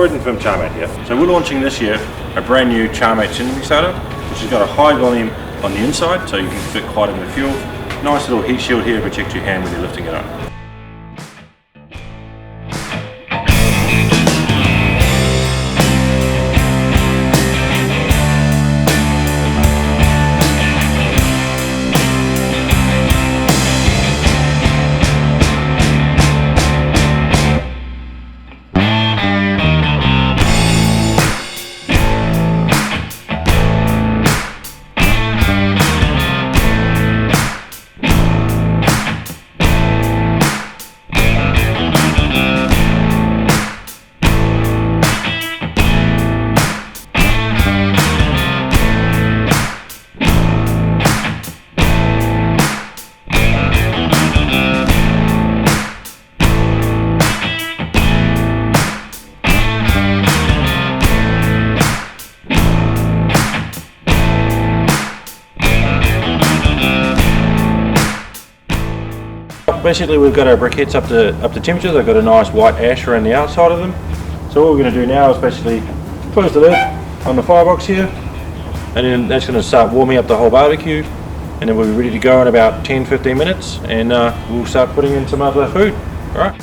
Royden from Charmate here. So we're launching this year a brand new Charmate chimney starter, which has got a high volume on the inside, so you can fit quite a bit of fuel. Nice little heat shield here to protect your hand when you're lifting it up. Basically, we've got our briquettes up to temperature. They've got a nice white ash around the outside of them. So what we're going to do now is basically close the lid on the firebox here, and then that's going to start warming up the whole barbecue, and then we'll be ready to go in about 10-15 minutes, and we'll start putting in some other food. All right.